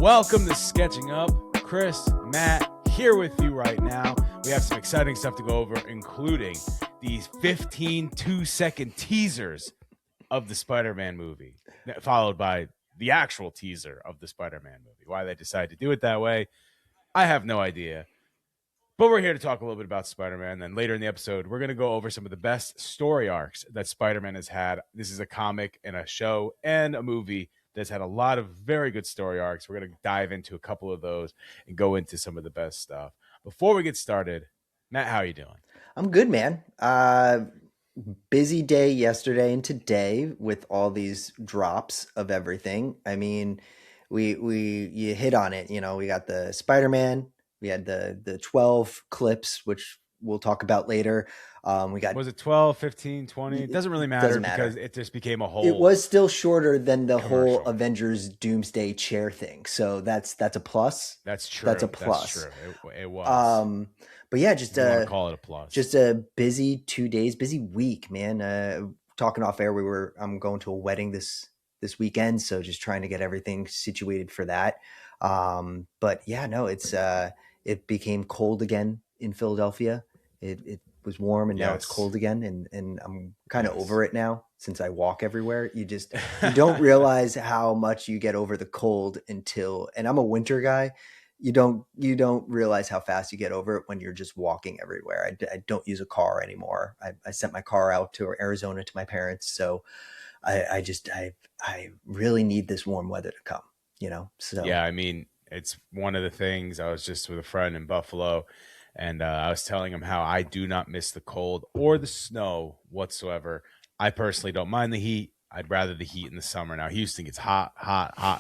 Welcome to Sketching Up. Chris, Matt, here with you right now. We have some exciting stuff to go over, including these 15 2-second teasers of the Spider-Man movie, followed by the actual teaser of the Spider-Man movie. Why they decided to do it that way, I have no idea. But we're here to talk a little bit about Spider-Man. Then later in the episode, we're going to go over some of the best story arcs that Spider-Man has had. This is a comic and a show and a movie that's had a lot of very good story arcs. We're going to dive into a couple of those and go into some of the best stuff. Before we get started, Matt, how are you doing? I'm good, man. Busy day yesterday and today with all these drops of everything. I mean, you hit on it. You know, we got the Spider-Man. We had the 12 clips, which we'll talk about later. We got Was it 12, 15, 20? It doesn't really matter because it just became a whole. It was still shorter than the commercial. whole Avengers Doomsday chair thing. So that's a plus. That's true. That's a plus. That's true. It was. But yeah, just you want to call it a plus. Just a busy 2 days, busy week, man. Talking off air, I'm going to a wedding this weekend, so just trying to get everything situated for that. But yeah, no, it became cold again in Philadelphia. It was warm and now it's cold again, and I'm kind of over it now since I walk everywhere. You don't realize how much you get over the cold until, and I'm a winter guy. You don't realize how fast you get over it when you're just walking everywhere. I don't use a car anymore. I sent my car out to Arizona to my parents. So I really need this warm weather to come, you know? So yeah, I mean, it's one of the things. I was just with a friend in Buffalo, and I was telling him how I do not miss the cold or the snow whatsoever. I personally don't mind the heat. I'd rather the heat in the summer. Now, Houston gets hot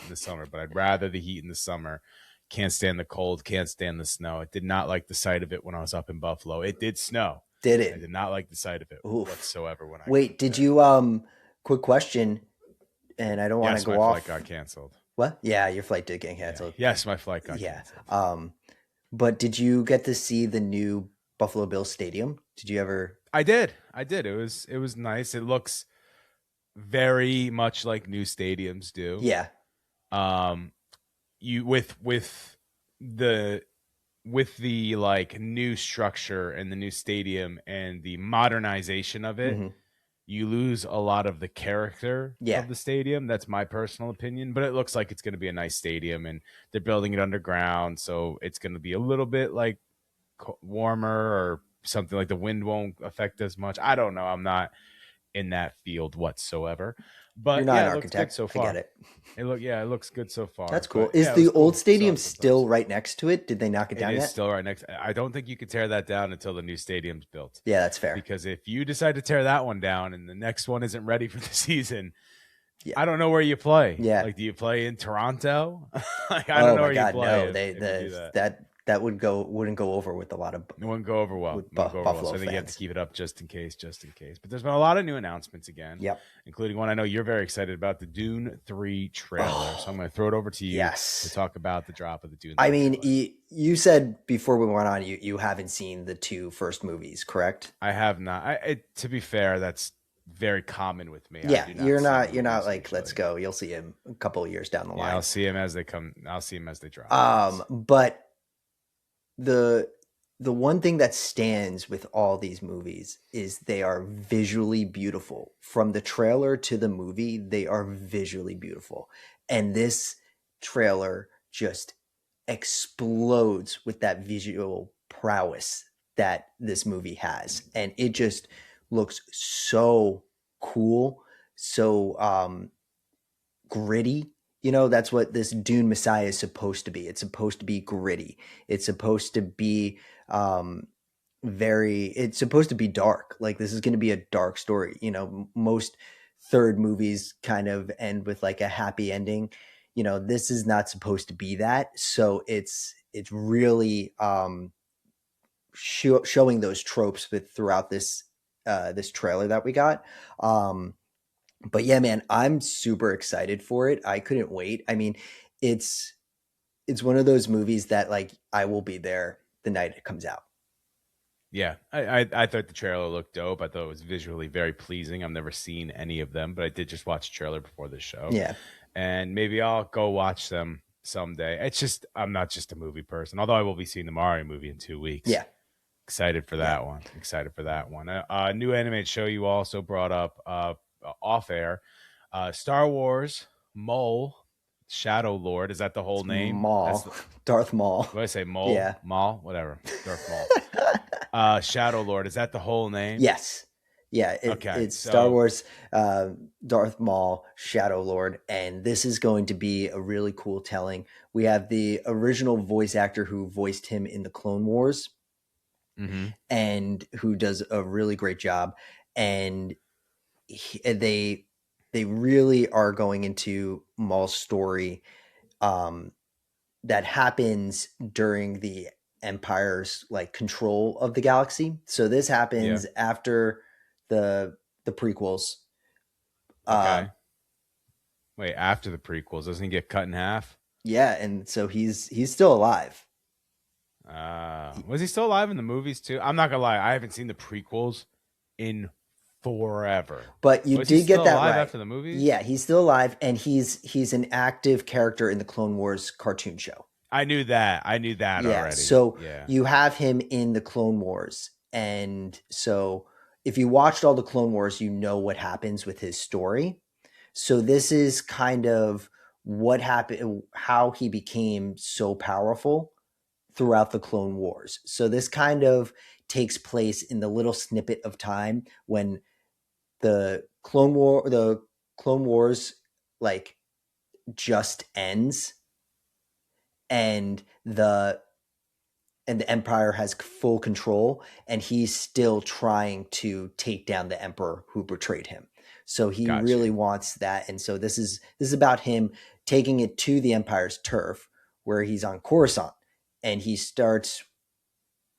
in the summer, but I'd rather the heat in the summer. Can't stand the cold, can't stand the snow. I did not like the sight of it when I was up in Buffalo. It did snow. Did it? I did not like the sight of it whatsoever. When I Wait, did you quick question, and I don't want to go off. My flight got canceled. What? Yeah, your flight did get canceled. Yeah. Yes, my flight got canceled. But did you get to see the new Buffalo Bills stadium? Did you ever? I did. It was nice. It looks very much like new stadiums do. Yeah. You with the like new structure and the new stadium and the modernization of it, you lose a lot of the character of the stadium. That's my personal opinion, but it looks like it's going to be a nice stadium, and they're building it underground, so it's going to be a little bit like warmer or something. Like the wind won't affect as much. I don't know. I'm not in that field whatsoever. But you're not an it architect, looks good so far. I get it. It looks good so far. That's cool. Is the old stadium still right next to it? Did they knock it down yet? It is still right next. I don't think you could tear that down until the new stadium's built. Yeah, that's fair. Because if you decide to tear that one down and the next one isn't ready for the season, I don't know where you play. Yeah. Like, do you play in Toronto? I don't know where you play. No, that wouldn't go over with a lot of. It wouldn't go over well. Buffalo so I think fans. you have to keep it up just in case. But there's been a lot of new announcements again. Yep. Including one I know you're very excited about, the Dune 3 trailer. So I'm going to throw it over to you to talk about the drop of the Dune 3 I mean, you said before we went on, you haven't seen the two first movies, correct? I have not. To be fair, that's very common with me. Yeah, you're not like, let's go. You'll see him a couple of years down the line. Yeah, I'll see him as they come. I'll see him as they drop. But the one thing that stands with all these movies is they are visually beautiful. From the trailer to the movie, they are visually beautiful. And this trailer just explodes with that visual prowess that this movie has. And it just looks so cool, so gritty. You know, that's what this Dune Messiah is supposed to be. It's supposed to be gritty. It's supposed to be it's supposed to be dark. Like, this is going to be a dark story. You know, most third movies kind of end with like a happy ending. You know, this is not supposed to be that. So it's really showing those tropes throughout this trailer that we got. But yeah, man, I'm super excited for it. I couldn't wait. I mean, it's one of those movies that, like, I will be there the night it comes out. Yeah, I thought the trailer looked dope. I thought it was visually very pleasing. I've never seen any of them, but I did just watch the trailer before this show. Yeah. And maybe I'll go watch them someday. It's just I'm not just a movie person. Although I will be seeing the Mario movie in 2 weeks. Yeah. Excited for that one. Excited for that one. New animated show you also brought up off air. Star Wars Mole Shadow Lord. Is that the whole name? Maul. Darth Maul. What did I say? Mole? Yeah. Maul? Whatever. Darth Maul. Shadow Lord. Is that the whole name? Yes. Yeah. It's Star Wars Darth Maul Shadow Lord. And this is going to be a really cool telling. We have the original voice actor who voiced him in the Clone Wars. Mm-hmm. And who does a really great job. And they really are going into Maul's story that happens during the Empire's like control of the galaxy. So this happens after the prequels. Okay. Wait, after the prequels, doesn't he get cut in half? Yeah, and so he's still alive. Was he still alive in the movies too? I'm not gonna lie, I haven't seen the prequels in forever. But you did get that right after the movies. Yeah, he's still alive, and he's an active character in the Clone Wars cartoon show. I knew that already. So you have him in the Clone Wars, and so if you watched all the Clone Wars, you know what happens with his story. So this is kind of what happened, how he became so powerful throughout the Clone Wars. So this kind of takes place in the little snippet of time when the Clone Wars like just ends, and the Empire has full control, and he's still trying to take down the Emperor who betrayed him. So he really wants that, and so this is about him taking it to the Empire's turf, where he's on Coruscant, and he starts,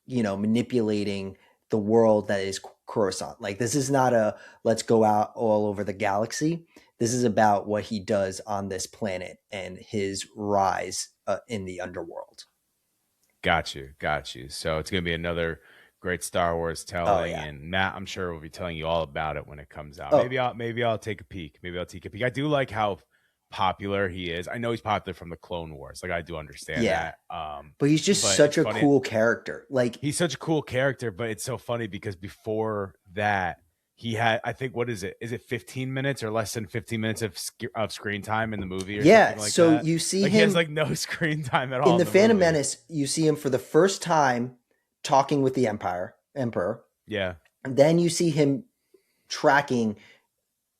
manipulating the world that is Coruscant. Like, this is not a let's go out all over the galaxy. This is about what he does on this planet and his rise in the underworld. Got you. So it's going to be another great Star Wars telling, and Matt, I'm sure will be telling you all about it when it comes out. Maybe I'll take a peek. I do like how popular he is. I know he's popular from the Clone Wars. Like, I do understand that. But he's just such a cool character. Like, he's such a cool character, but it's so funny because before that, he had, I think, what is it? Is it 15 minutes or less than 15 minutes of screen time in the movie? Or something like so that? You see like him. He has like no screen time at all. In the Phantom Menace, you see him for the first time talking with the Emperor. Yeah. And then you see him tracking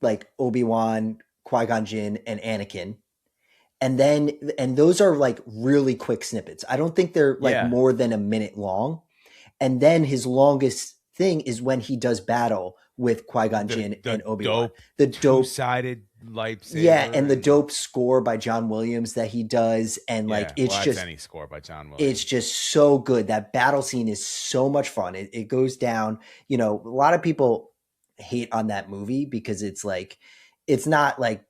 like Obi-Wan, Qui-Gon Jinn, and Anakin. And those are like really quick snippets. I don't think they're like more than a minute long. And then his longest thing is when he does battle with Qui-Gon Jinn and Obi-Wan. The two-sided lightsaber. Yeah, and the dope score by John Williams that he does. And it's just any score by John Williams. It's just so good. That battle scene is so much fun. It goes down, a lot of people hate on that movie because it's like, it's not like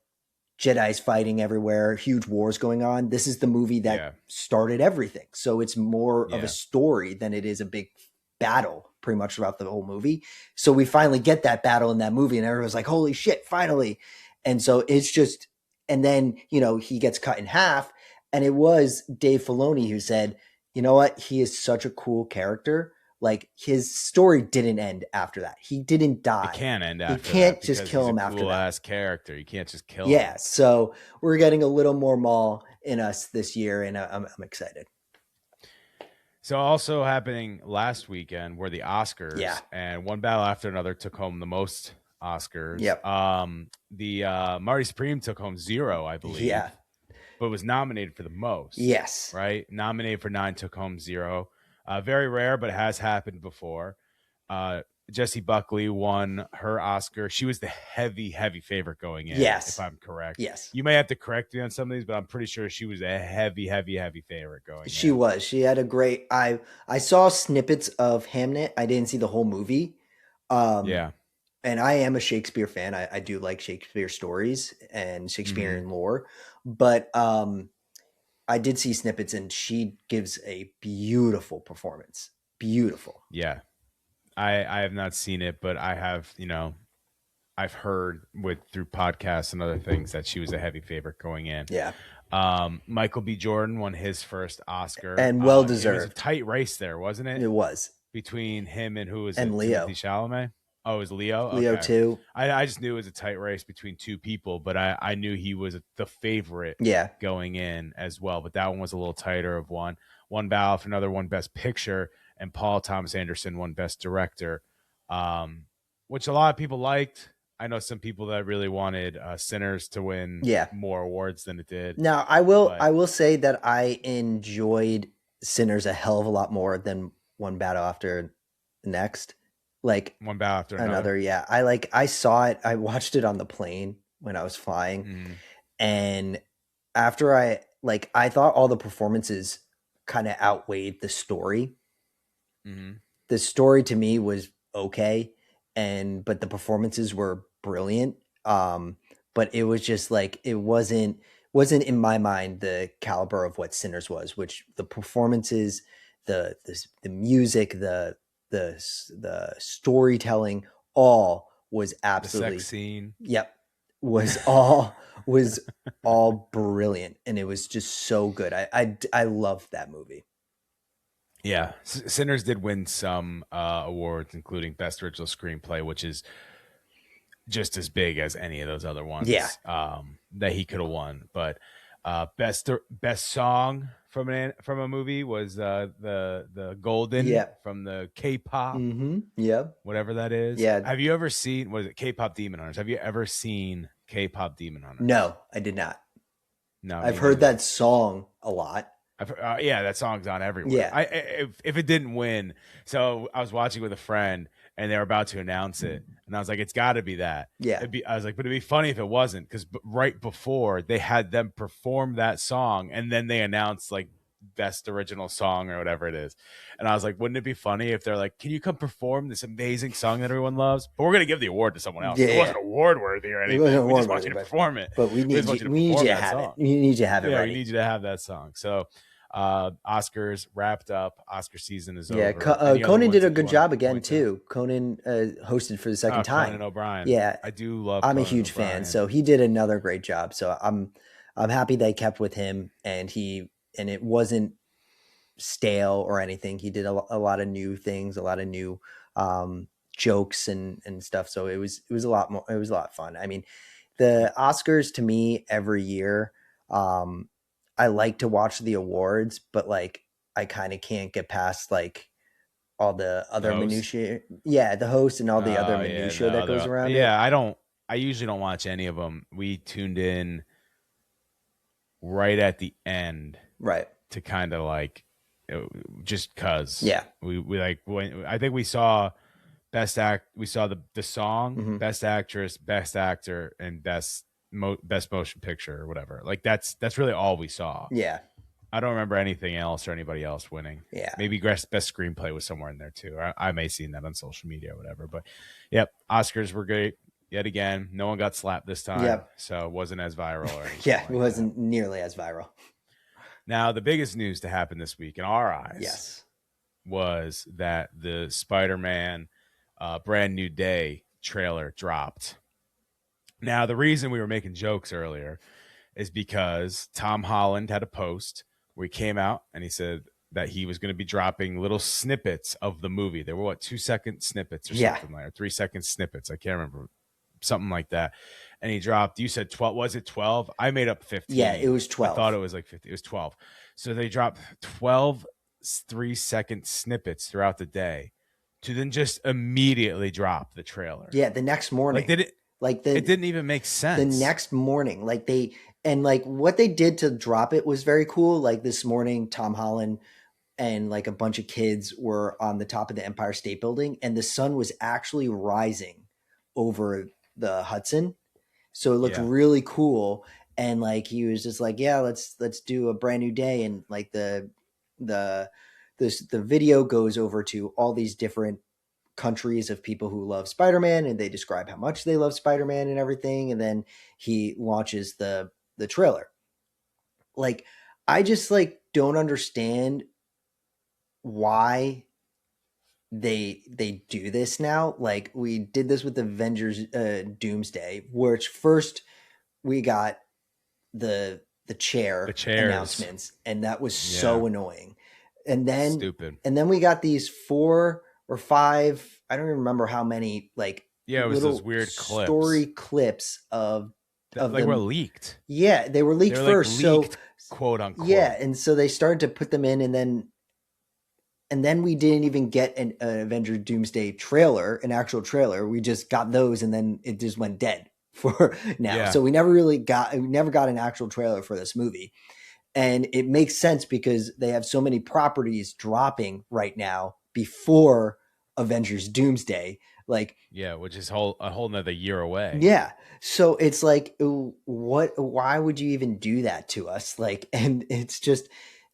Jedi's fighting everywhere, huge wars going on. This is the movie that started everything. So it's more of a story than it is a big battle pretty much throughout the whole movie. So we finally get that battle in that movie and everyone's like, holy shit, finally. And so it's just, and then, he gets cut in half, and it was Dave Filoni who said, you know what? He is such a cool character. Like, his story didn't end after that. He didn't die. It can't end after that. You can't just kill him after that. Cool ass character. You can't just kill him. Yeah. So we're getting a little more Maul in us this year, and I'm excited. So also happening last weekend were the Oscars. Yeah. And one battle after another took home the most Oscars. Yep. The Marty Supreme took home 0, I believe. Yeah. But was nominated for the most. Yes. Right? Nominated for 9, took home 0. Very rare, but it has happened before. Jessie Buckley won her Oscar. She was the heavy favorite going in. Yes. If I'm correct. Yes. You may have to correct me on some of these, but I'm pretty sure she was a heavy favorite going in. She was. She had a great... I saw snippets of Hamnet. I didn't see the whole movie. And I am a Shakespeare fan. I do like Shakespeare stories and Shakespearean lore. But I did see snippets, and she gives a beautiful performance. Beautiful. Yeah. I have not seen it, but I have, I've heard through podcasts and other things that she was a heavy favorite going in. Yeah. Michael B. Jordan won his first Oscar. And well It was a deserved. tight race there, wasn't it? It was. Between him and who was And it? Timothy Leo. Chalamet? Oh, it was Leo? Leo Okay. too. I just knew it was a tight race between two people, but I knew he was the favorite Yeah. going in as well. But that one was a little tighter of one. One Battle for Another won Best Picture, and Paul Thomas Anderson won Best Director, which a lot of people liked. I know some people that really wanted Sinners to win more awards than it did. Now, I will say that I enjoyed Sinners a hell of a lot more than One Battle After the Next. Like One Battle After Another. Yeah. I saw it. I watched it on the plane when I was flying. And after I thought all the performances kind of outweighed the story. The story to me was okay. But the performances were brilliant. But it was just like, it wasn't in my mind the caliber of what Sinners was, which the performances, the music, the storytelling, all was absolutely, the sex scene. Yep. Was all brilliant. And it was just so good. I loved that movie. Yeah. Sinners did win some awards, including Best Original Screenplay, which is just as big as any of those other ones that he could have won. But best song from a movie was the Golden from the K-pop, whatever that is. Yeah. Have you ever seen, what is it, K-pop Demon Hunters? Have you ever seen K-pop Demon Hunters? No, I did not. No, I've heard that song a lot. That song's on everywhere. Yeah. If it didn't win, so I was watching with a friend and they were about to announce it, and I was like, it's got to be that. Yeah. I was like, but it'd be funny if it wasn't, because right before they had them perform that song, and then they announced like Best Original Song or whatever it is, and I was like, wouldn't it be funny if they're like, can you come perform this amazing song that everyone loves? But we're gonna give the award to someone else. It wasn't award worthy or anything. We just want you to perform it. But we need you to have it. You need to have it. Yeah, we need you to have that song. So. Oscars wrapped up. Oscar season is over. Yeah, Conan did a good job again too. Conan hosted for the second time. Conan O'Brien. Yeah, I do love. I'm a huge fan, so he did another great job. So I'm happy they kept with him, and it wasn't stale or anything. He did a lot of new things, a lot of new jokes and stuff. So it was a lot more. It was a lot of fun. I mean, the Oscars to me every year. I like to watch the awards, but like I kind of can't get past like all the other minutiae. Yeah, the host and all the other minutiae that goes around. Yeah, I usually don't watch any of them. We tuned in right at the end, right, to kind of like, just cause. Yeah, we like, when I think we saw best act, we saw the song, best actress, best actor, and best motion picture or whatever. Like that's really all we saw. Yeah, I don't remember anything else or anybody else winning. Yeah, maybe best screenplay was somewhere in there too. I may have seen that on social media or whatever. But yep, Oscars were great yet again. No one got slapped this time, so it wasn't as viral or anything. Yeah, it wasn't nearly as viral. Now the biggest news to happen this week in our eyes, was that the Spider-Man Brand New Day trailer dropped. Now, the reason we were making jokes earlier is because Tom Holland had a post where he came out and he said that he was going to be dropping little snippets of the movie. There were 2-second snippets or something like that, 3-second snippets. I can't remember, something like that. And he dropped, you said 12, was it 12? I made up 15. Yeah, it was 12. I thought it was like 50. It was 12. So they dropped 12 3-second snippets throughout the day to then just immediately drop the trailer. Yeah, the next morning. It didn't even make sense. The next morning, what they did to drop it was very cool. Like this morning, Tom Holland and like a bunch of kids were on the top of the Empire State Building, and the sun was actually rising over the Hudson. So it looked really cool. And like he was just like, yeah, let's do a brand new day. And like the video goes over to all these different countries of people who love Spider-Man, and they describe how much they love Spider-Man and everything, and then he launches the trailer. Like, I just like don't understand why they do this now. Like, we did this with Avengers Doomsday, which first we got the the chair chairs. announcements, and that was Yeah. so annoying. And then Stupid. and then we got these 4 or 5, I don't even remember how many, like Yeah, it was those little weird story clips that like were them. leaked. Yeah, they were leaked They're like first. So leaked, quote unquote. yeah, and so they started to put them in, and then we didn't even get an Avenger Doomsday trailer, an actual trailer. We just got those, and then it just went dead for now. Yeah. So we never got an actual trailer for this movie. And it makes sense because they have so many properties dropping right now before Avengers Doomsday. Like, yeah, which is a whole nother year away. yeah. So it's like, why would you even do that to us? Like, and it's just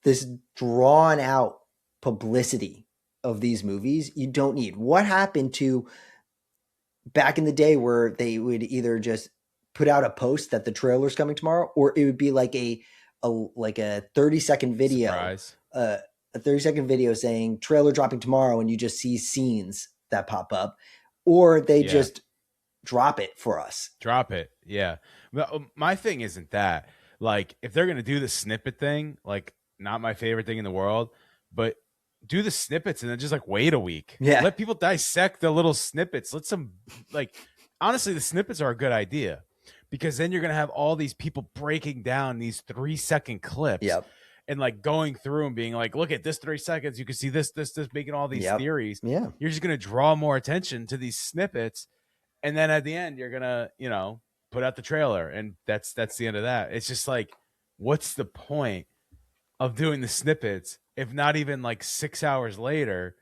this drawn out publicity of these movies you don't need. What happened to back in the day where they would either just put out a post that the trailer's coming tomorrow, or it would be like a 30-second video, Surprise. a 30-second video saying trailer dropping tomorrow, and you just see scenes that pop up, or they just drop it for us. Drop it. Yeah. My thing isn't that. Like, if they're going to do the snippet thing, like, not my favorite thing in the world, but do the snippets and then just like wait a week. Yeah. Let people dissect the little snippets. Let some, like, honestly, the snippets are a good idea because then you're going to have all these people breaking down these 3-second clips. Yep. And like going through and being like, look at this 3 seconds. You can see this, making all these theories. Yeah. You're just going to draw more attention to these snippets. And then at the end, you're going to, put out the trailer. And that's the end of that. It's just like, what's the point of doing the snippets if not even like 6 hours later,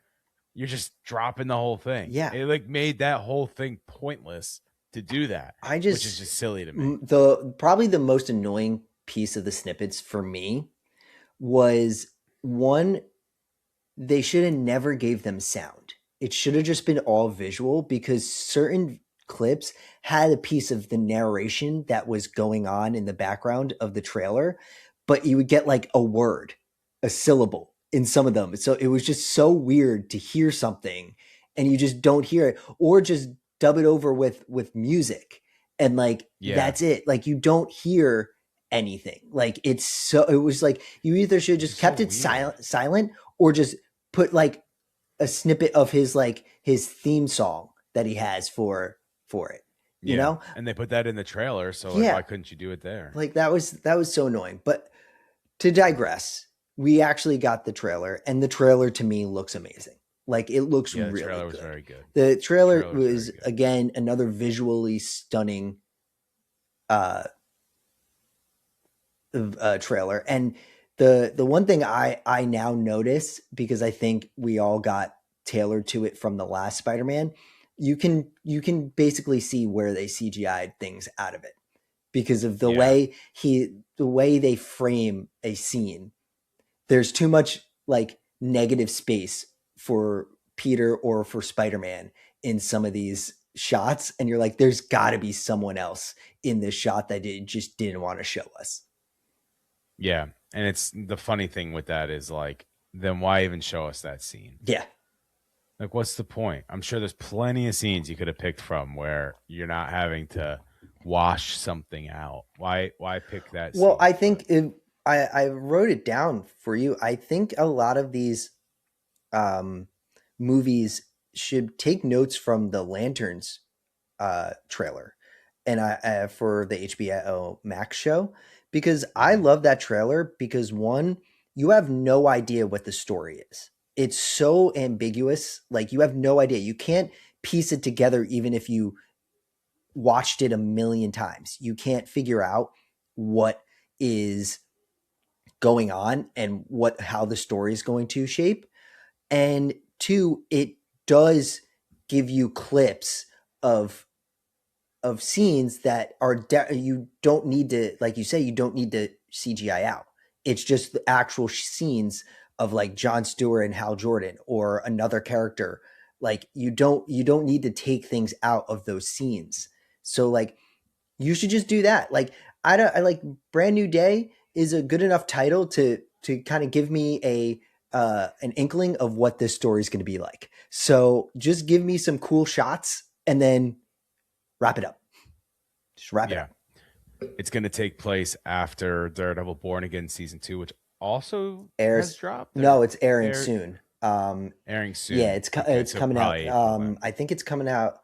you're just dropping the whole thing? Yeah. It like made that whole thing pointless to do that. Which is just silly to me. Probably the most annoying piece of the snippets for me was one, they should have never gave them sound. It should have just been all visual, because certain clips had a piece of the narration that was going on in the background of the trailer, but you would get like a word, a syllable in some of them. So it was just so weird to hear something and you just don't hear it, or just dub it over with music. And like, that's it. Like, you don't hear anything. Like, it was like, you either should have just kept it silent, or just put like a snippet of his theme song that he has for it, you know? And they put that in the trailer. So like, why couldn't you do it there? Like, that was so annoying. But to digress, we actually got the trailer, and the trailer to me looks amazing. Like, it looks really good. The trailer was very good. The trailer was again, another visually stunning trailer. And the one thing I now notice, because I think we all got tailored to it from the last Spider-Man, you can basically see where they CGI'd things out of it, because of the way they frame a scene. There's too much like negative space for Peter or for Spider-Man in some of these shots, and you're like, there's got to be someone else in this shot that it just didn't want to show us. Yeah, and it's the funny thing with that is like, then why even show us that scene? Yeah. Like, what's the point? I'm sure there's plenty of scenes you could have picked from where you're not having to wash something out. Why pick that scene? Well, I think I wrote it down for you. I think a lot of these movies should take notes from the Lanterns trailer, and for the HBO Max show, because I love that trailer, because one, you have no idea what the story is. It's so ambiguous. Like, you have no idea. You can't piece it together even if you watched it a million times. You can't figure out what is going on and how the story is going to shape. And two, it does give you clips of scenes that are you don't need to, like you say, you don't need to CGI out. It's just the actual scenes of like Jon Stewart and Hal Jordan or another character. Like, you don't need to take things out of those scenes. So like, you should just do that. Like, I like Brand New Day is a good enough title to kind of give me an inkling of what this story is going to be like. So just give me some cool shots and then wrap it up. Just wrap it up. It's going to take place after Daredevil Born Again season 2, which also has Airs. dropped or No, it's airing air soon. airing Yeah, soon. Okay, it's so coming out. probably April then. I think it's coming out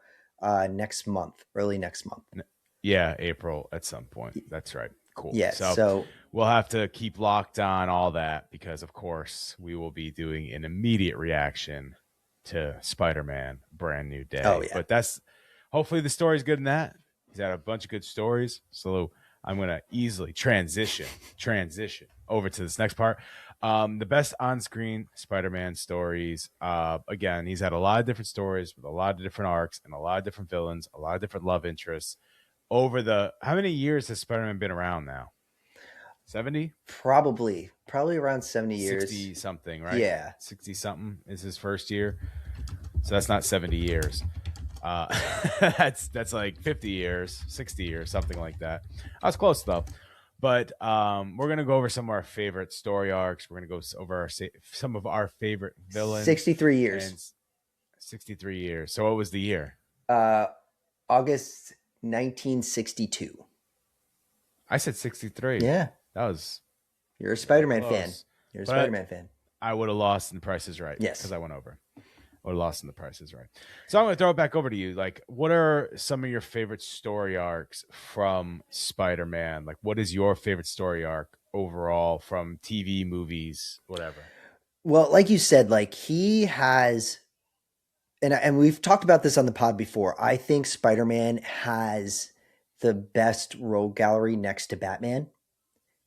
next month, early next month. Yeah, April at some point. That's right. Cool. Yeah, So so we'll have to keep locked on all that because, of course, we will be doing an immediate reaction to Spider-Man: Brand New oh Day. yeah. But that's hopefully the story's good in that. He's had a bunch of good stories, so I'm gonna easily transition over to this next part. The best on-screen Spider-Man stories. Again, he's had a lot of different stories with a lot of different arcs and a lot of different villains, a lot of different love interests over the how many years has Spider-Man been around now? 70? Probably around 70 years. 60 something, right? Yeah. 60 something is his first year. So that's not 70 years. Uh that's like 50 years, 60 years, something like that. I was close though. But we're gonna go over some of our favorite story arcs. We're gonna go over some of our favorite villains 63 years. and 63 years. So what was the year? Uh August 1962. I said 63. Yeah. That was You're a really Spider-Man fan. close. You're a But Spider-Man fan. I would have lost in the Price is Right Yes. because I went over. I would have lost in the Price is Right. So I'm going to throw it back over to you. Like, what are some of your favorite story arcs from Spider-Man? Like, what is your favorite story arc overall from TV, movies, whatever? Well, like you said, like he has, and we've talked about this on the pod before. I think Spider-Man has the best rogue gallery next to Batman.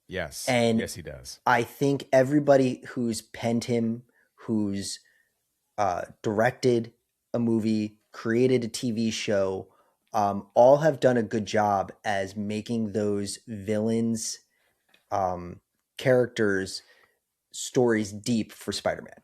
Yes. And Yes, he does. I think everybody who's penned him, who's directed a movie, created a TV show, all have done a good job as making those villains, characters, stories deep for Spider-Man,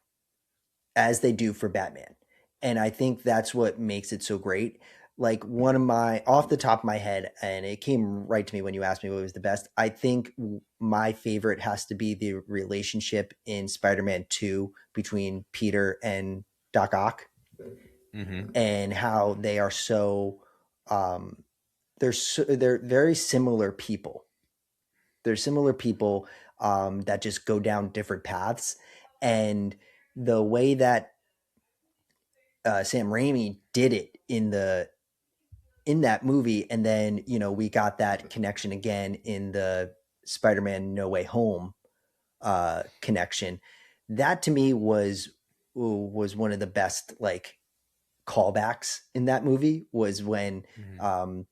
as they do for Batman. And I think that's what makes it so great. Like one of my, off the top of my head, and it came right to me when you asked me what was the best. I think my favorite has to be the relationship in Spider-Man 2 between Peter and Doc Ock, and how they are so, they're very similar people. They're similar people that just go down different paths. And the way that Sam Raimi did it in that movie, and then we got that connection again in the Spider-Man No Way Home connection. That to me was one of the best like callbacks in that movie, was when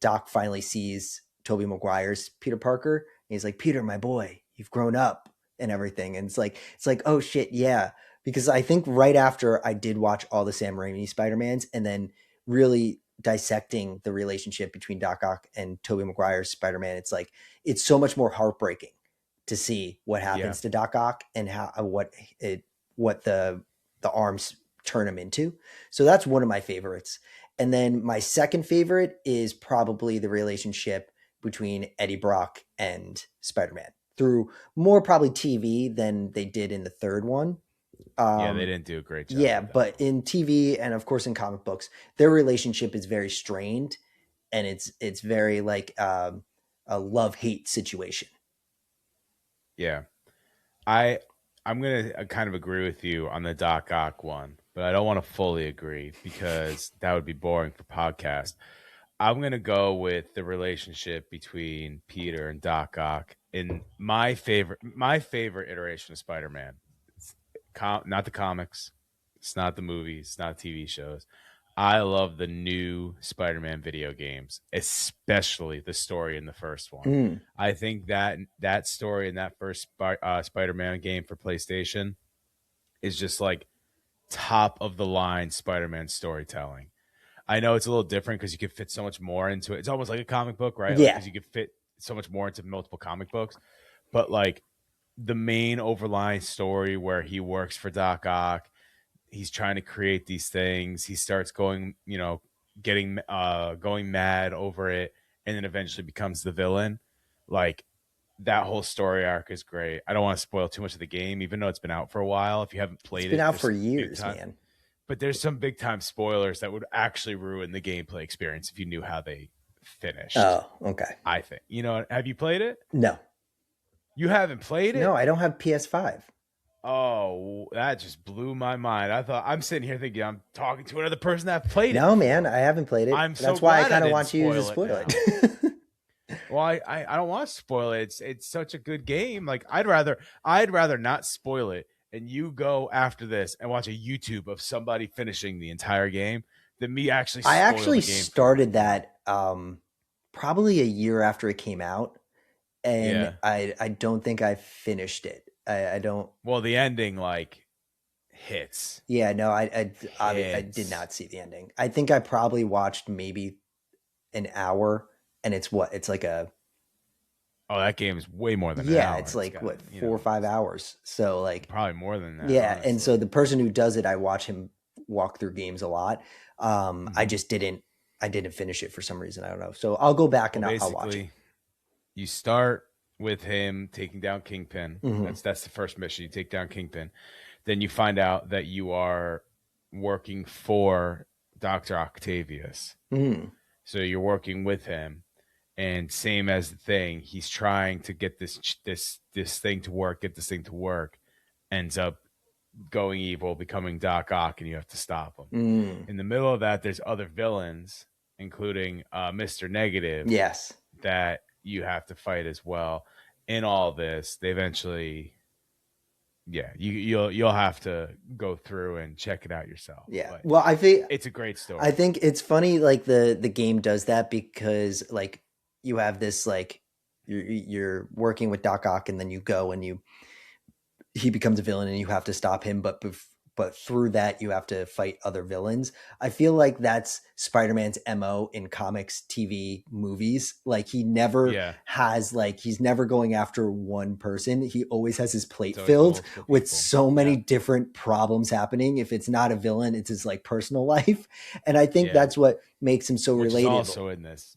Doc finally sees Tobey Maguire's Peter Parker, and he's like, Peter, my boy, you've grown up and everything. And it's like, oh shit, yeah. Because I think right after I did watch all the Sam Raimi Spider-Mans, and then really dissecting the relationship between Doc Ock and Tobey Maguire's Spider-Man, it's like, it's so much more heartbreaking to see what happens to Doc Ock and how what the arms turn him into. So that's one of my favorites. And then my second favorite is probably the relationship between Eddie Brock and Spider-Man, through more probably TV than they did in the third one. Yeah, they didn't do a great job. Yeah, but in TV and of course in comic books, their relationship is very strained, and it's very like a love-hate situation. Yeah. I'm gonna kind of agree with you on the Doc Ock one, but I don't want to fully agree because that would be boring for podcast. I'm gonna go with the relationship between Peter and Doc Ock in my favorite iteration of Spider-Man. It's not the comics, it's not the movies, it's not TV shows. I love the new Spider-Man video games, especially the story in the first one. I think that story in that first Spider-Man game for PlayStation is just like top of the line Spider-Man storytelling. I know it's a little different because you can fit so much more into it. It's almost like a comic book, right? Like, Yeah. because you could fit so much more into multiple comic books. But like the main overlying story where he works for Doc Ock, he's trying to create these things. He starts going, going mad over it, and then eventually becomes the villain. Like that whole story arc is great. I don't want to spoil too much of the game, even though it's been out for a while. If you haven't played It's been it, out there's for some big years, time, man. but there's some big time spoilers that would actually ruin the gameplay experience if you knew how they finished. Oh, okay. I think. Have you played it? No, You haven't played no, it? I don't have PS5. Oh, that just blew my mind. I thought I'm sitting here thinking I'm talking to another person that played it No, man, before. I haven't played it. I'm so That's why I glad I kind of didn't want you to spoil it spoil now. it. Well, I don't want to spoil it. It's such a good game. Like I'd rather not spoil it and you go after this and watch a YouTube of somebody finishing the entire game than me actually I spoil actually the game for you. started that probably a year after it came out, and Yeah. I don't think I finished it. I don't. Well, the ending like hits. Yeah, no, I did Hits. not see the ending. I think I probably watched maybe an hour, and it's like a Oh, that game is way more than an yeah, hour. it's It's like got, what 4 or 5 hours. So like probably more than that, yeah, and so honestly. the person who does it, I watch him walk through games a lot. I Mhm. just didn't finish it for some reason. I don't know. So I'll go back Well, and I'll watch it. basically, you start with him taking down Kingpin. Hmm. That's the first mission. You take down Kingpin. Then you find out that you are working for Dr. Octavius. Hmm. So you're working with him, and same as the thing, he's trying to get this thing to work, get this thing to work, ends up going evil, becoming Doc Ock, and you have to stop him. Mm. In the middle of that, there's other villains, including Mr. Negative, Yes. that you have to fight as well. In all this, they eventually, yeah, you'll have to go through and check it out yourself. Yeah. But Well, it's a great story. I think it's funny like the game does that because like you have this like you're working with Doc Ock and then you go and he becomes a villain and you have to stop him, but through that you have to fight other villains. I feel like that's Spider-Man's MO in comics, TV, movies. Like he never Yeah, has like he's never going after one person. He always has his plate it's always filled multiple with people. so many Yeah, different problems happening. If it's not a villain, it's his like personal life. And I think yeah, that's what makes him so which is relatable. also in this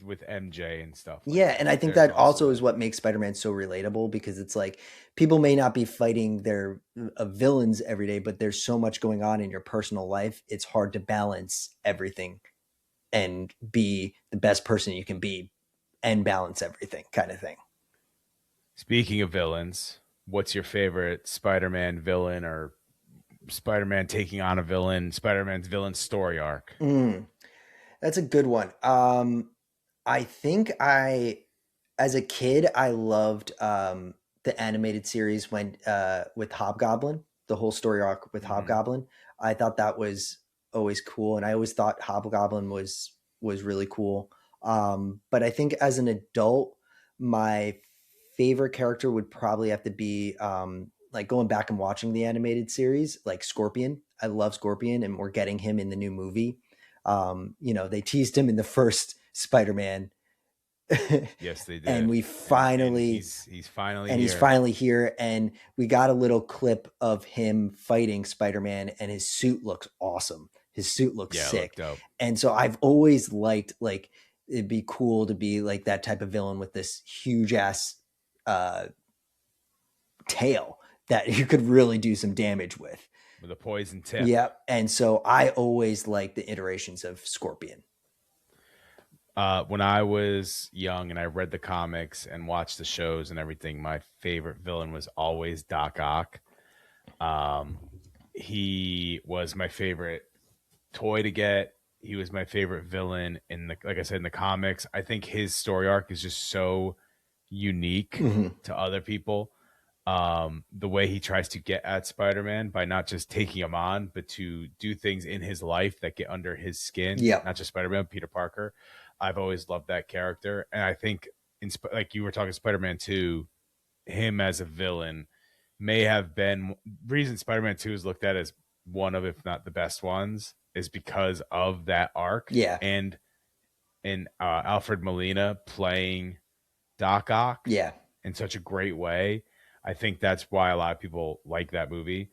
with MJ and stuff like Yeah, and I that. think There's that also also is that. what makes Spider-Man so relatable because it's like people may not be fighting their villains every day, but there's so much going on in your personal life. It's hard to balance everything and be the best person you can be and balance everything kind of thing. Speaking of villains, what's your favorite Spider-Man villain or Spider-Man taking on a villain, Spider-Man's villain story arc? Mm, that's a good one. I think as a kid, I loved the animated series when with Hobgoblin, the whole story arc with Hmm. Hobgoblin. I thought that was always cool, and I always thought Hobgoblin was really cool. But I think as an adult, my favorite character would probably have to be like going back and watching the animated series, like Scorpion. I love Scorpion, and we're getting him in the new movie. They teased him in the first Spider-Man Yes, they and did, we and finally he's finally and he's here. finally here and we got a little clip of him fighting Spider-Man and his suit looks awesome. His suit looks Yeah, sick. looked dope. And so I've always liked like it'd be cool to be like that type of villain with this huge ass uh tail that you could really do some damage with. With a poison tip. Yep. And so I always like the iterations of Scorpion. When I was young and I read the comics and watched the shows and everything, my favorite villain was always Doc Ock. Um, he was my favorite toy to get. He was my favorite villain in the, like I said, in the comics. I think his story arc is just so unique Mhm. to other people. The way he tries to get at Spider-Man by not just taking him on, but to do things in his life that get under his skin, Yep. not just Spider-Man, Peter Parker. I've always loved that character. And I think like you were talking Spider-Man 2, him as a villain may have been reason Spider-Man 2 is looked at as one of, if not the best ones, is because of that arc Yeah. and Alfred Molina playing Doc Ock Yeah. in such a great way. I think that's why a lot of people like that movie.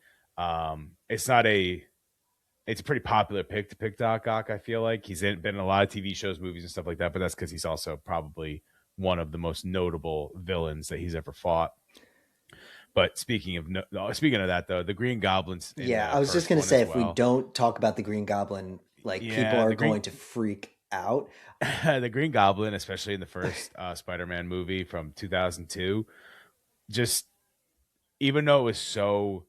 It's not a it's a pretty popular pick to pick Doc Ock. I feel like been in a lot of TV shows, movies, and stuff like that. But that's because he's also probably one of the most notable villains that he's ever fought. But speaking of that, though, the Green Goblin's in Yeah, the I was just first gonna one say as if we well. don't talk about the Green Goblin, like people Yeah, are the going Green to freak out. The Green Goblin, especially in the first Spider-Man movie from 2002, just even though it was so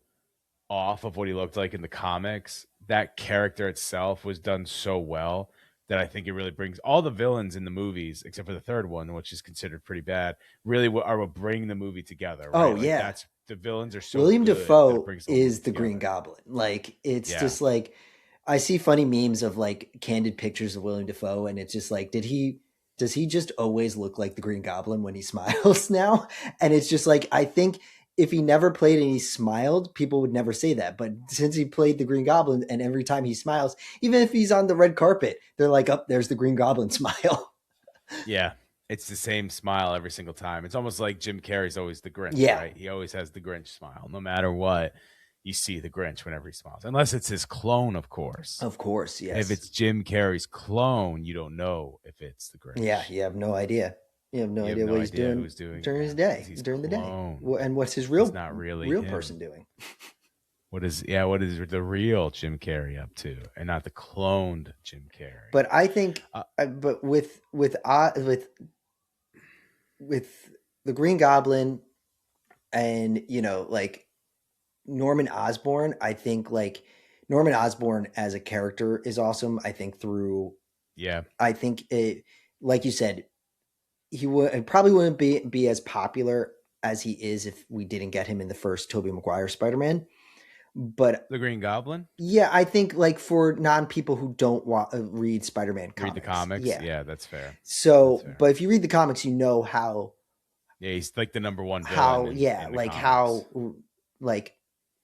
off of what he looked like in the comics, that character itself was done so well that I think it really brings all the villains in the movies, except for the third one, which is considered pretty bad, really are what bring the movie together, Oh right? Like yeah. that's the villains are so William good that it Dafoe brings the whole movie is the Green together. Goblin. Like it's Yeah. just like I see funny memes of like candid pictures of William Dafoe, and it's just like, does he just always look like the Green Goblin when he smiles now? And it's just like I think if he never played and he smiled, people would never say that. But since he played the Green Goblin, and every time he smiles, even if he's on the red carpet, they're like, "Up there's the Green Goblin smile." Yeah. It's the same smile every single time. It's almost like Jim Carrey's always the Grinch, Yeah, right? He always has the Grinch smile. No matter what, you see the Grinch whenever he smiles. Unless it's his clone, of course. of course, If yes. it's Jim Carrey's clone, you don't know if it's the Yeah, Grinch. you have no idea. You have no You have idea no what he's idea doing who's doing it during his now because day, he's during the day. cloned. And what's his He's not really real person him. doing? What is the real Jim Carrey up to, and not the cloned Jim Carrey? But I think, Uh, but with the Green Goblin, and like Norman Osborn, I think like Norman Osborn as a character is awesome. I think yeah, like you said, he probably wouldn't be as popular as he is if we didn't get him in the first Tobey Maguire Spider-Man. But the Green Goblin. yeah, I think like for non-people who don't read Spider-Man comics. Read the comics. Yeah. Yeah, that's fair. So, That's fair. but if you read the comics, you know Yeah, he's like the number one villain. how in the like comics. how like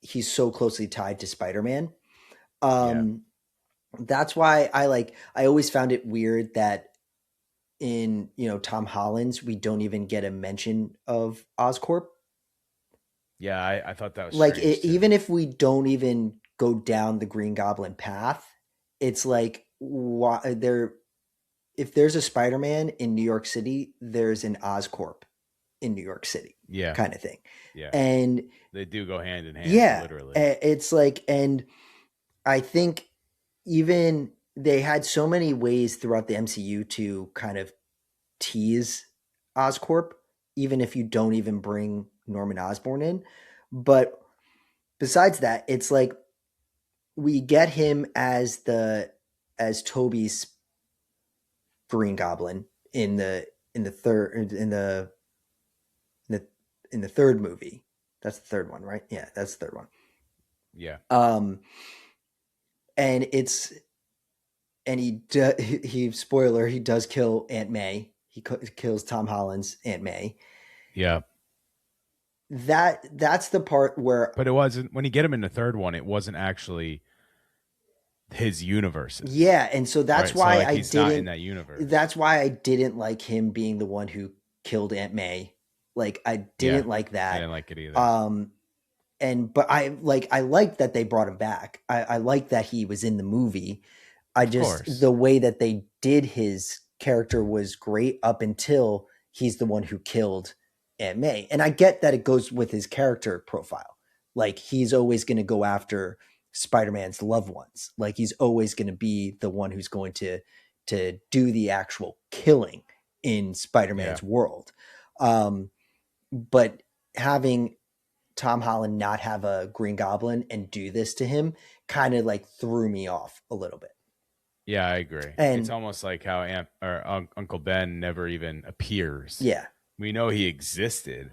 he's so closely tied to Spider-Man. That's why I always found it weird that in Tom Holland's we don't even get a mention of Oscorp. Yeah, I thought that was Like strange, too. even if we don't even go down the Green Goblin path, it's like why if there's a Spider-Man in New York City, there's an Oscorp in New York City. Yeah, kind of thing. Yeah, And they do go hand in hand. yeah, Literally. it's like, and I think even they had so many ways throughout the MCU to kind of tease Oscorp, even if you don't even bring Norman Osborn in. But besides that, it's like we get him as Toby's Green Goblin in the third movie. That's the third one, right? Yeah, that's the third one. Yeah. And he spoiler, he does kill Aunt May. He kills Tom Holland's Aunt May. Yeah. That's the part where. But it wasn't when you get him in the third one. It wasn't actually his universe. Yeah, and so that's right? why so, like, I he's didn't. Not in that universe. That's why I didn't like him being the one who killed Aunt May. Like I didn't like that. I didn't like it either. But I liked that they brought him back. I liked that he was in the movie. The way that they did his character was great up until he's the one who killed Aunt May. And I get that it goes with his character profile. Like he's always going to go after Spider-Man's loved ones. Like he's always going to be the one who's going to do the actual killing in Spider-Man's world. But having Tom Holland not have a Green Goblin and do this to him kind of like threw me off a little bit. Yeah, I agree. And it's almost like how Uncle Ben never even appears. Yeah. We know he existed,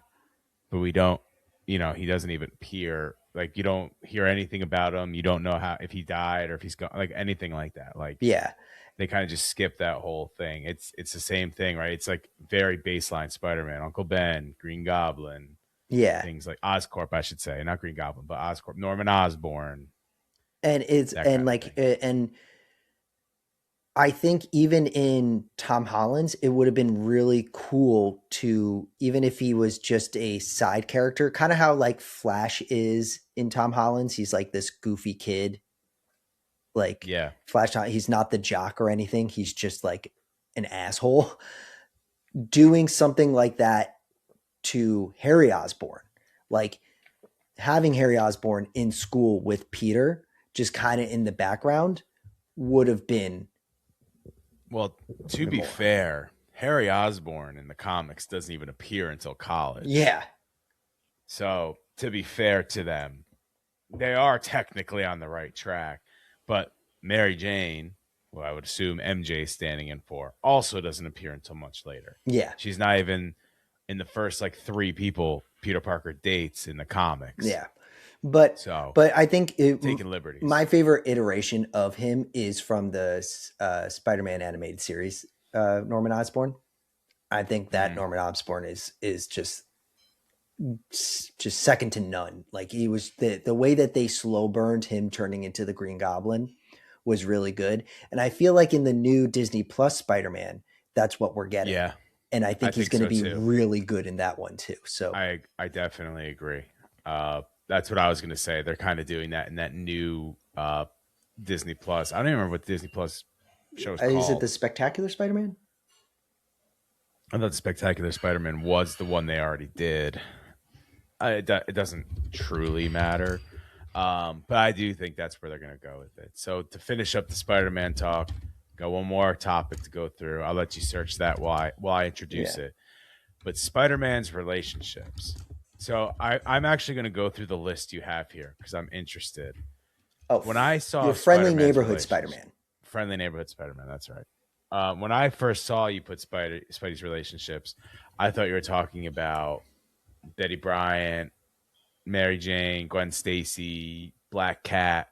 but we don't, he doesn't even appear. Like you don't hear anything about him. You don't know if he died or if he's gone, like anything like that. Like, yeah, they kind of just skip that whole thing. It's the same thing, right? It's like very baseline Spider-Man, Uncle Ben, Green Goblin. Yeah. Things like Oscorp, I should say, not Green Goblin, but Oscorp, Norman Osborn. And and I think even in Tom Holland's, it would have been really cool to, even if he was just a side character, kind of how like Flash is in Tom Holland's. He's like this goofy kid. Like Flash, he's not the jock or anything. He's just like an asshole. Doing something like that to Harry Osborn, like having Harry Osborn in school with Peter, just kind of in the background, would have been Well, A to bit be more. fair, Harry Osborn in the comics doesn't even appear until college. Yeah. So, to be fair to them, they are technically on the right track. But Mary Jane, who I would assume MJ is standing in for, also doesn't appear until much later. Yeah. She's not even in the first like three people Peter Parker dates in the comics. Yeah. But So, I think taking liberties. my favorite iteration of him is from the Spider-Man animated series, Norman Osborn. I think that Mm, Norman Osborn is just second to none. Like he was the way that they slow burned him turning into the Green Goblin was really good. And I feel like in the new Disney Plus Spider-Man, that's what we're getting. yeah, And I I think he's think going to so be too. really good in that one too. So I definitely agree. That's what I was going to say. They're kind of doing that in that new Disney Plus. I don't even remember what Disney Plus show is is it the called. Spectacular Spider-Man? I thought Spectacular Spider-Man was the one they already did. It doesn't truly matter, but I do think that's where they're going to go with it. So to finish up the Spider-Man talk, got one more topic to go through. I'll let you search that while I introduce Yeah. it. But Spider-Man's relationships. So I'm actually going to go through the list you have here because I'm interested. Oh, When I saw your friendly Spider-Man's neighborhood relationship, Spider-Man. friendly neighborhood Spider-Man, that's right. When I first saw you put Spidey's relationships, I thought you were talking about Betty Bryant, Mary Jane, Gwen Stacy, Black Cat.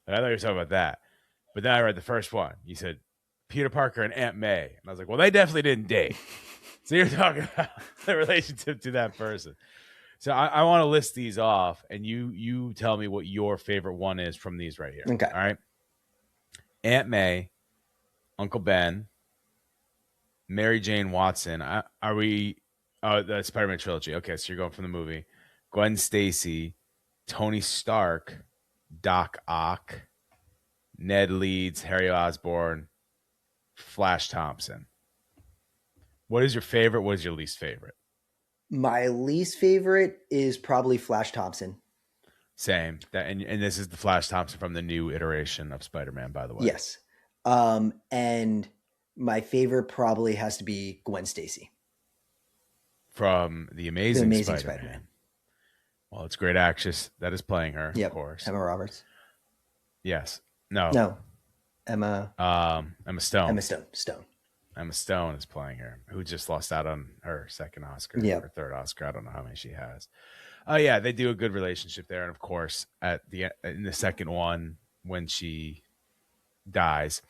And I thought you were talking about that. But then I read the first one. You said Peter Parker and Aunt May. And I was like, well, they definitely didn't date. So you're talking about the relationship to that person. So I want to list these off, and you tell me what your favorite one is from these right here. Okay. All right. Aunt May, Uncle Ben, Mary Jane Watson. Are we? Oh, the Spider-Man trilogy. Okay, so you're going from the movie. Gwen Stacy, Tony Stark, Doc Ock, Ned Leeds, Harry Osborn, Flash Thompson. What is your favorite? What is your least favorite? My least favorite is probably Flash Thompson. Same. That and this is the Flash Thompson from the new iteration of Spider-Man, by the way. Yes. And my favorite probably has to be Gwen Stacy. From the The Amazing, Amazing Spider-Man. Spider-Man. Well, it's great actress that is playing her, of Yep. course. Emma Roberts. Yes. No. No. Emma Emma Stone. Emma Stone. Stone. Emma Stone is playing her, who just lost out on her second Oscar Yep. or third Oscar. I don't know how many she has. Oh yeah, they do a good relationship there, and of course, in the second one when she dies,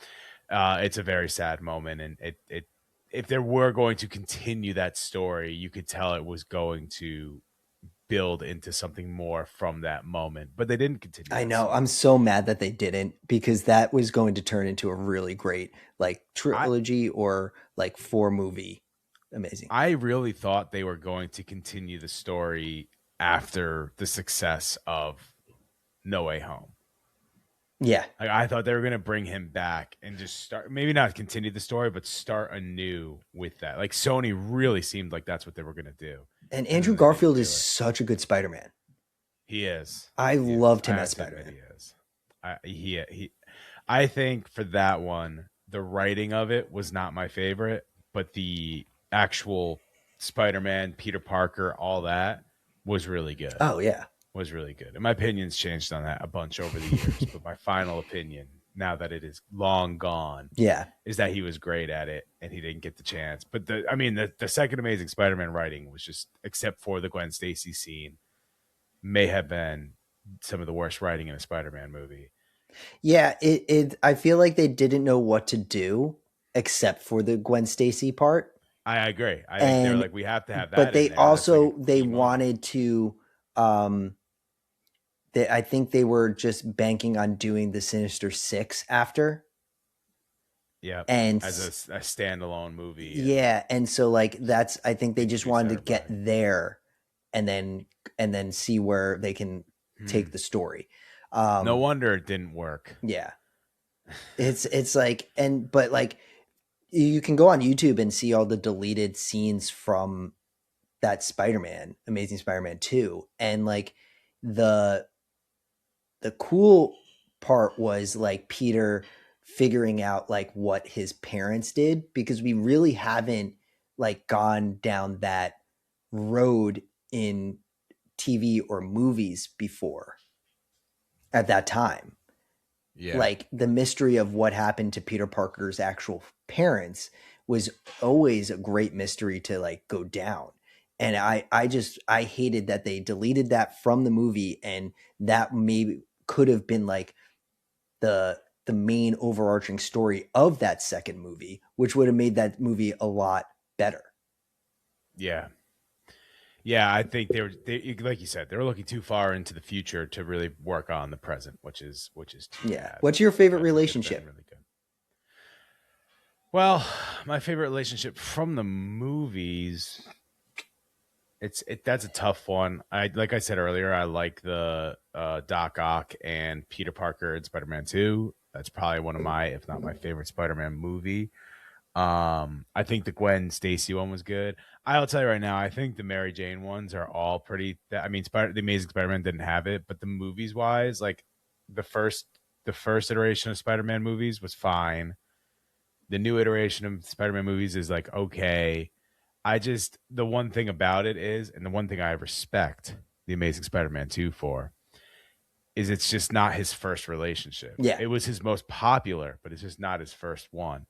it's a very sad moment, and it if there were going to continue that story, you could tell it was going to build into something more from that moment, but they didn't continue. I that know. story. I'm so mad that they didn't, because that was going to turn into a really great like trilogy or like 4-movie. Amazing. I really thought they were going to continue the story after the success of No Way Home. Yeah. Like, I thought they were going to bring him back and just start, maybe not continue the story, but start anew with that. Like Sony really seemed like that's what they were going to do. And then Andrew they didn't Garfield do is it. such a good Spider-Man. He is. I He loved is. him I as have to admit Spider-Man. He is. I think for that one, the writing of it was not my favorite, but the actual Spider-Man, Peter Parker, all that was really good. Oh yeah. Was really good. And my opinion's changed on that a bunch over the years, but my final opinion, now that it is long gone, Yeah. is that he was great at it and he didn't get the chance. But the second Amazing Spider-Man writing was just, except for the Gwen Stacy scene, may have been some of the worst writing in a Spider-Man movie. Yeah, it I feel like they didn't know what to do except for the Gwen Stacy part. I agree. I think they're like, we have to have that. But they in there. That's like also a they key moment. wanted to I think they were just banking on doing the Sinister Six after. Yeah. And As a standalone movie. Yeah, and so like that's I think they just wanted to everybody. get there and then see where they can take the story. No wonder it didn't work. Yeah. It's like but like you can go on YouTube and see all the deleted scenes from that Spider-Man, Amazing Spider-Man 2, and like the cool part was like Peter figuring out like what his parents did, because we really haven't like gone down that road in TV or movies before at that time. Yeah. Like the mystery of what happened to Peter Parker's actual parents was always a great mystery to like go down. And I hated that they deleted that from the movie, and that maybe could have been like the main overarching story of that second movie, which would have made that movie a lot better. Yeah. Yeah, I think they like you said, they were looking too far into the future to really work on the present, which is too Yeah. bad. What's your favorite But it could have been relationship? really good. Well, my favorite relationship from the movies, that's a tough one. Like I said earlier, I like the Doc Ock and Peter Parker in Spider-Man 2. That's probably one of my, if not my favorite Spider-Man movie. I think the Gwen Stacy one was good. I'll tell you right now, I think the Mary Jane ones are all pretty. I mean, the Amazing Spider-Man didn't have it, but the movies wise, like the first the first iteration of Spider-Man movies was fine. The new iteration of Spider-Man movies is like okay. The one thing about it is, and the one thing I respect the Amazing Spider-Man 2 for, is it's just not his first relationship. Yeah. It was his most popular, but it's just not his first one.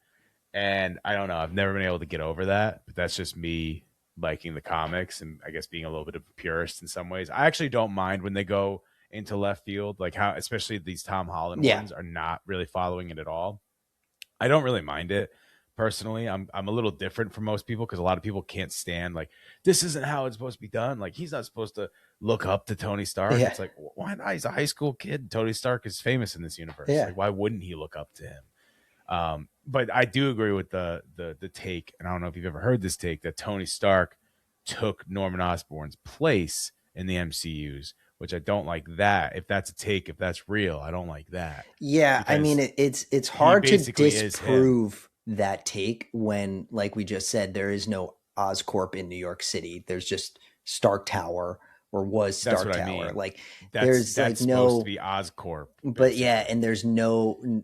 And I don't know. I've never been able to get over that, but that's just me liking the comics and I guess being a little bit of a purist in some ways. I actually don't mind when they go into left field, like how, especially these Tom Holland Yeah. ones are not really following it at all. I don't really mind it personally. I'm a little different from most people because a lot of people can't stand like this isn't how it's supposed to be done. Like he's not supposed to look up to Tony Stark. Yeah. It's like why not? He's a high school kid. Tony Stark is famous in this universe. Yeah. Like why wouldn't he look up to him? But I do agree with the take, and I don't know if you've ever heard this take that Tony Stark took Norman Osborn's place in the MCU's, which I don't like that. If that's a take, if that's real, I don't like that. Yeah, I Because mean it's hard to basically is him. disprove that take when, like we just said, there is no Oscorp in New York City. There's just Stark Tower, or was That's Stark what I Tower. mean. Like That's there's supposed like no, to be Oscorp, but basically. yeah, and there's no,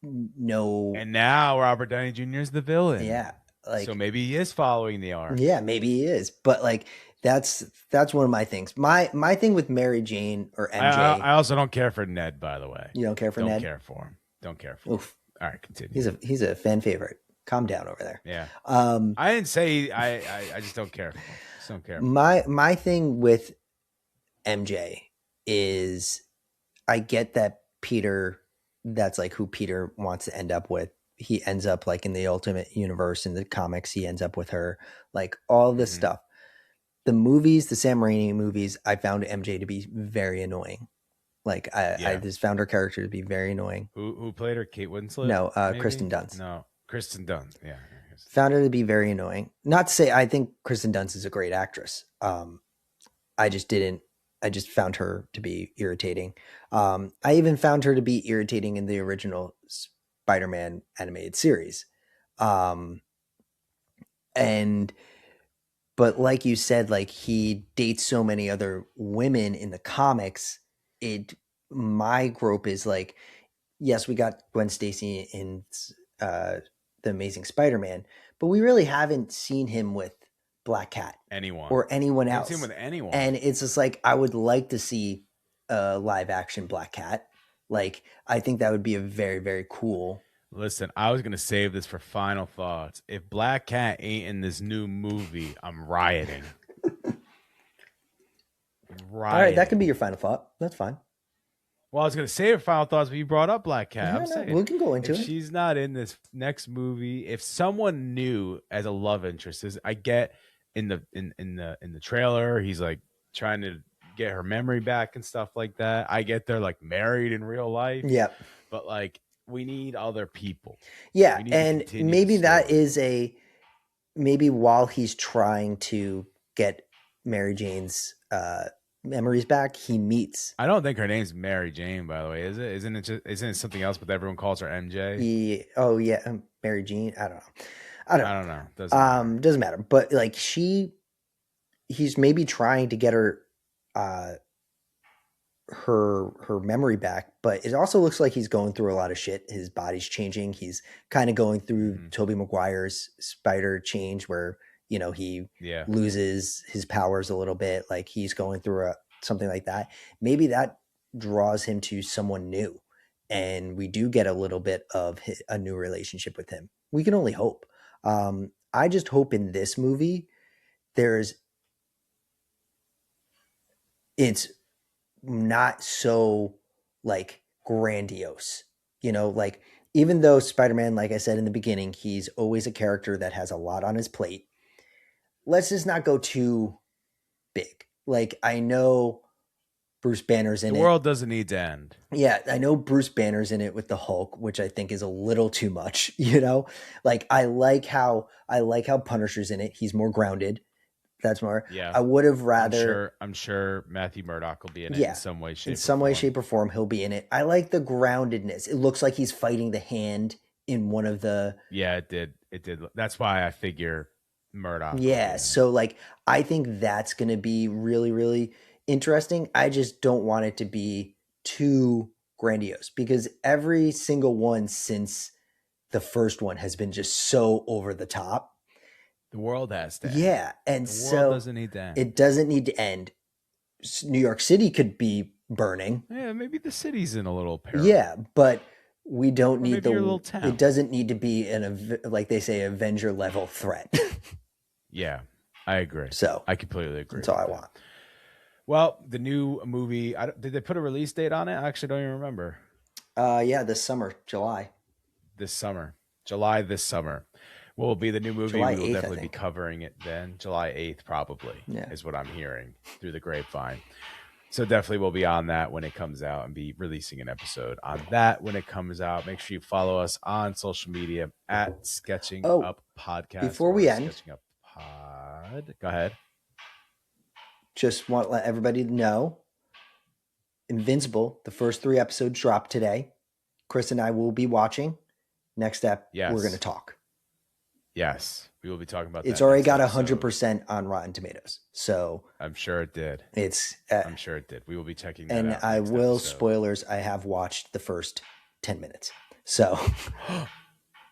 And now Robert Downey Jr. is the villain. yeah, like so maybe he is following the arc. yeah, maybe he is, but like that's one of my things. My thing with Mary Jane or MJ. I also don't care for Ned, by the way. You don't care for Don't Ned? care for him. Don't care for him. Oof. All right, continue. He's a fan favorite. Calm down over there. Yeah. Um, I didn't say I just don't care for him. Just don't care. my thing with MJ is I get that Peter, that's like who Peter wants to end up with. He ends up like in the Ultimate Universe in the comics. He ends up with her, like all this stuff. The movies, the Sam Raimi movies, I found MJ to be very annoying. Like I just found her character to be very annoying. Who played her? Kate Winslet? No, maybe? Kristen Dunst. No, Kristen Dunst. Yeah. Found her to be very annoying. Not to say I think Kristen Dunst is a great actress. I just found her to be irritating. I even found her to be irritating in the original Spider-Man animated series. But like you said, like he dates so many other women in the comics. My grope is like, yes, we got Gwen Stacy in the Amazing Spider-Man, but we really haven't seen him with Black Cat or anyone else. Seen with anyone. And it's just like I would like to see a live action Black Cat. Like I think that would be a very, very cool. Listen, I was gonna save this for final thoughts. If Black Cat ain't in this new movie, I'm rioting. All right, that can be your final thought. That's fine. Well, I was gonna save final thoughts, but you brought up Black Cat. Yeah, I'm saying we can go into if it. she's not in this next movie, if someone new as a love interest is, I get in the trailer, he's like trying to get her memory back and stuff like that. I get they're like married in real life. Yeah, but like we need other people. Yeah, and maybe that is maybe while he's trying to get Mary Jane's memories back, he meets. I don't think her name's Mary Jane, by the way, is it? Isn't it something else? But everyone calls her MJ. Yeah, Mary Jane. I don't know. Doesn't matter. But like he's maybe trying to get her her memory back, but it also looks like he's going through a lot of shit. His body's changing. He's kind of going through Tobey Maguire's Spider change where, you know, he loses his powers a little bit. Like he's going through something like that. Maybe that draws him to someone new, and we do get a little bit of a new relationship with him. We can only hope. I just hope in this movie it's not so like grandiose, you know, like even though Spider-Man, like I said in the beginning, he's always a character that has a lot on his plate. Let's just not go too big. Like I know Bruce Banner's in it. The world doesn't need to end. Yeah, I know Bruce Banner's in it with the Hulk, which I think is a little too much, you know? Like I like how Punisher's in it. He's more grounded. That's more. Yeah. I would have rather. I'm sure Matthew Murdock will be in it in some way, shape, in some way, shape, or form. He'll be in it. I like the groundedness. It looks like he's fighting the hand in one of the. Yeah, it did. That's why I figure Murdock. Yeah. So like, I think that's going to be really, really interesting. I just don't want it to be too grandiose because every single one since the first one has been just so over the top. The world has to end. Yeah, and the world doesn't need to end. It doesn't need to end. New York City could be burning. Yeah, maybe the city's in a little peril. Yeah, but we don't need your little town. It doesn't need to be like they say, Avenger level threat. Yeah, I agree. So I completely agree. That's all I want. Well, the new movie. Did they put a release date on it? I actually don't even remember. Yeah, this summer, July. July this summer. Will be the new movie. July we will 8th, definitely be covering it then. July 8th, probably, is what I'm hearing through the grapevine. So definitely we'll be on that when it comes out and be releasing an episode on that when it comes out. Make sure you follow us on social media at Sketching Up Podcast. Before we end, Sketching Up Pod. Go ahead. Just want to let everybody know, Invincible, the first 3 episodes dropped today. Chris and I will be watching. Next step, we're going to talk. Yes, we will be talking about that. It's already got 100% on Rotten Tomatoes. So I'm sure it did. I'm sure it did. We will be checking that and out. And I will, episode. Spoilers, I have watched the first 10 minutes. So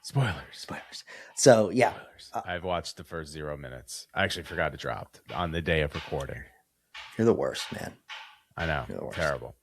Spoilers. So yeah. I've watched the first 0 minutes. I actually forgot it dropped on the day of recording. You're the worst, man. I know. Terrible.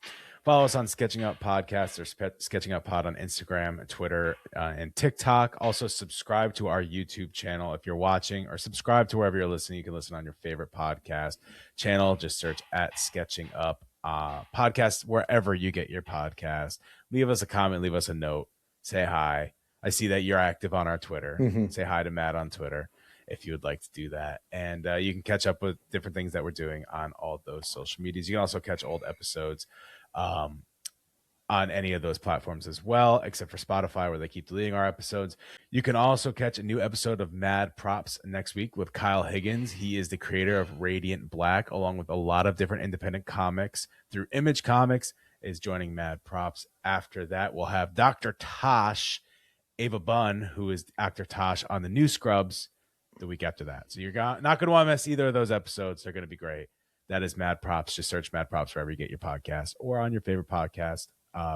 Follow us on Sketching Up Podcast or Sketching Up Pod on Instagram, Twitter, and TikTok. Also, subscribe to our YouTube channel if you're watching, or subscribe to wherever you're listening. You can listen on your favorite podcast channel. Just search at Sketching Up Podcast wherever you get your podcast. Leave us a comment. Leave us a note. Say hi. I see that you're active on our Twitter. Mm-hmm. Say hi to Matt on Twitter if you would like to do that. And you can catch up with different things that we're doing on all those social medias. You can also catch old episodes on any of those platforms as well, except for Spotify, where they keep deleting our episodes. You can also catch a new episode of Mad Props next week with Kyle Higgins. He is the creator of Radiant Black, along with a lot of different independent comics through Image Comics, is joining Mad Props. After that, we'll have Dr. Tosh, Ava Bunn, who is actor Tosh on the new Scrubs, the week after that. So you're not going to want to miss either of those episodes. They're going to be great. That is Mad Props. Just search Mad Props wherever you get your podcast, or on your favorite podcast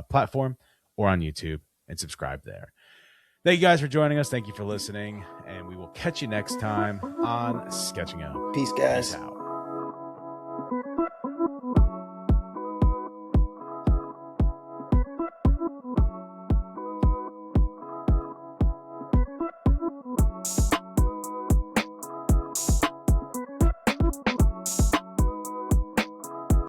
platform, or on YouTube, and subscribe there. Thank you guys for joining us. Thank you for listening, and we will catch you next time on Sketching Up. Peace, guys. Peace out.